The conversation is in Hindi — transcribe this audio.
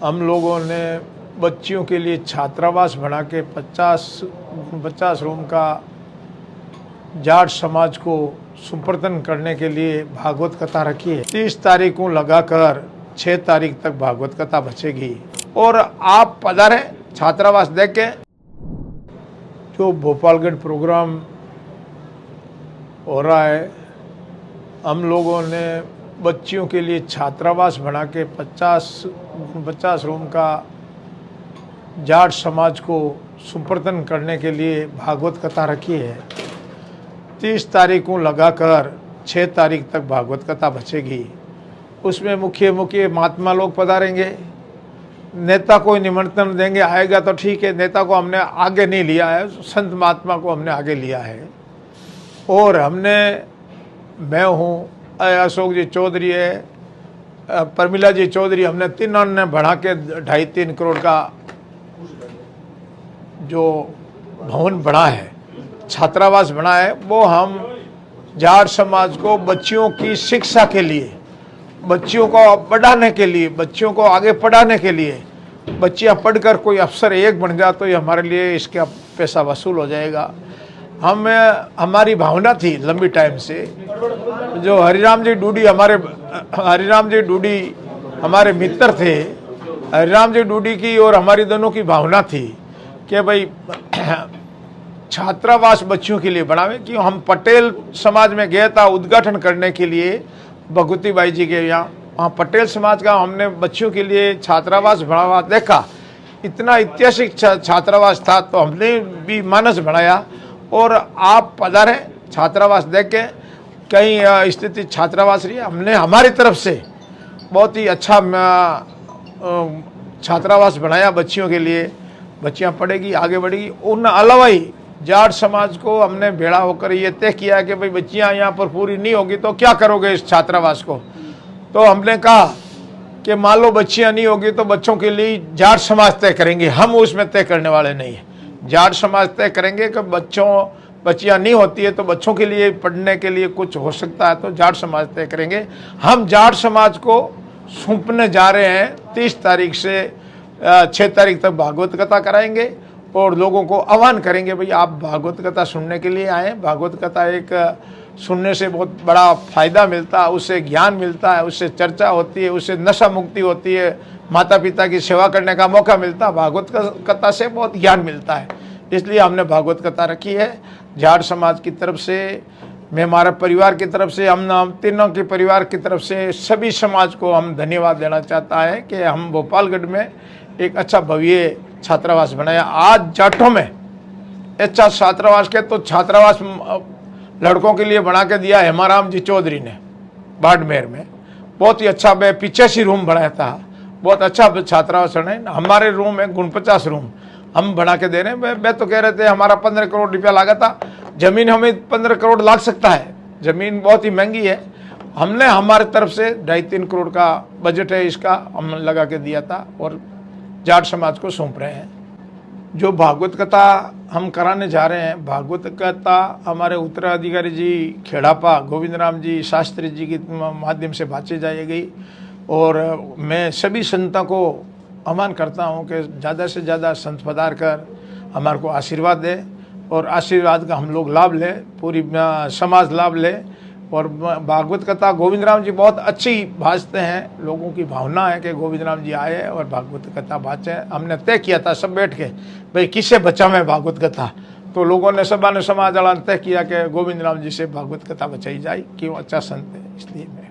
हम लोगों ने बच्चियों के लिए छात्रावास बना के 50 रूम का जाट समाज को सुपुर्द करने के लिए भागवत कथा रखी है। 30 तारीख को लगाकर 6 तारीख तक भागवत कथा बचेगी और आप पधारें छात्रावास देख के। जो भोपालगढ़ प्रोग्राम हो रहा है, हम लोगों ने बच्चियों के लिए छात्रावास बना के 50 रूम का जाट समाज को सुपुर्द करने के लिए भागवत कथा रखी है। 30 तारीख को लगाकर 6 तारीख तक भागवत कथा बचेगी। उसमें मुख्य महात्मा लोग पधारेंगे। नेता को निमंत्रण देंगे, आएगा तो ठीक है। नेता को हमने आगे नहीं लिया है, संत महात्मा को हमने आगे लिया है। और मैं हूँ, अशोक जी चौधरी है, प्रमिला जी चौधरी, हमने तीनों ने बढ़ा के 2.5-3 करोड़ का जो भवन बना है, छात्रावास बना है, वो हम जाट समाज को बच्चियों की शिक्षा के लिए, बच्चियों को बढ़ाने के लिए, बच्चियों को आगे पढ़ाने के लिए, बच्चियां पढ़कर कोई अफसर एक बन जाए तो ये हमारे लिए इसका पैसा वसूल हो जाएगा। हमारी भावना थी लंबी टाइम से। जो हरिराम जी डूडी हमारे मित्र थे। हरिराम जी डूडी की और हमारी दोनों की भावना थी कि भाई छात्रावास बच्चियों के लिए बनावे। कि हम पटेल समाज में गए था उद्घाटन करने के लिए, भगवती बाई जी के यहाँ, वहाँ पटेल समाज का हमने बच्चियों के लिए छात्रावास बना हुआ देखा। इतना ऐतिहासिक छात्रावास था, तो हमने भी मानस बनाया। और आप पधारें छात्रावास देख के। कई स्थिति छात्रावास रही है, हमने हमारी तरफ से बहुत ही अच्छा छात्रावास बनाया बच्चियों के लिए। बच्चियां पढ़ेगी, आगे बढ़ेगी। उन अलावा ही जाट समाज को हमने भेड़ा होकर ये तय किया कि भाई बच्चियां यहाँ पर पूरी नहीं होगी तो क्या करोगे इस छात्रावास को। तो हमने कहा कि मान लो बच्चियां नहीं होगी तो बच्चों के लिए जाट समाज तय करेंगे, हम उसमें तय करने वाले नहीं है। जाट समाज तय करेंगे कि बच्चियां नहीं होती है तो बच्चों के लिए पढ़ने के लिए कुछ हो सकता है, तो जाट समाज तय करेंगे। हम जाट समाज को सौंपने जा रहे हैं। 30 तारीख से 6 तारीख तक भागवत कथा कराएंगे और लोगों को आह्वान करेंगे, भाई आप भागवत कथा सुनने के लिए आएँ। भागवत कथा एक सुनने से बहुत बड़ा फायदा मिलता है, उससे ज्ञान मिलता है, उससे चर्चा होती है, उससे नशा मुक्ति होती है, माता पिता की सेवा करने का मौका मिलता है। भागवत कथा से बहुत ज्ञान मिलता है, इसलिए हमने भागवत कथा रखी है। जाट समाज की तरफ से, मैं हमारे परिवार की तरफ से, हम तीनों के परिवार की तरफ से सभी समाज को हम धन्यवाद देना चाहता है कि हम भोपालगढ़ में एक अच्छा भव्य छात्रावास बनाया। आज जाटों में अच्छा छात्रावास के तो छात्रावास लड़कों के लिए बना के दिया हेमाराम जी चौधरी ने बाड़मेर में। बहुत ही अच्छा 85 रूम बनाया था, बहुत अच्छा छात्रावास है। हमारे रूम है 49 रूम हम बना के दे रहे हैं। मैं तो कह रहे थे हमारा 15 करोड़ रुपया लगा था। जमीन हमें 15 करोड़ लग सकता है, जमीन बहुत ही महंगी है। हमने हमारे तरफ से 2.5-3 करोड़ का बजट है, इसका हम लगा के दिया था और जाट समाज को सौंप रहे हैं। जो भागवत कथा हम कराने जा रहे हैं, भागवत कथा हमारे उत्तराधिकारी जी खेड़ापा गोविंद राम जी शास्त्री जी के माध्यम से बाँची जाएगी। और मैं सभी संतों को आह्वान करता हूं कि ज़्यादा से ज़्यादा संत पधार कर हमारे को आशीर्वाद दे और आशीर्वाद का हम लोग लाभ लें, पूरी समाज लाभ ले। और भागवत कथा गोविंद राम जी बहुत अच्छी भाजते हैं। लोगों की भावना है कि गोविंद राम जी आए और भागवत कथा बाँचे। हमने तय किया था सब बैठ के, भाई किससे बचावें भागवत कथा। तो लोगों ने सभा ने समाज वाला तय किया कि गोविंद राम जी से भागवत कथा बचाई जाए, क्यों अच्छा संत है, इसलिए मैं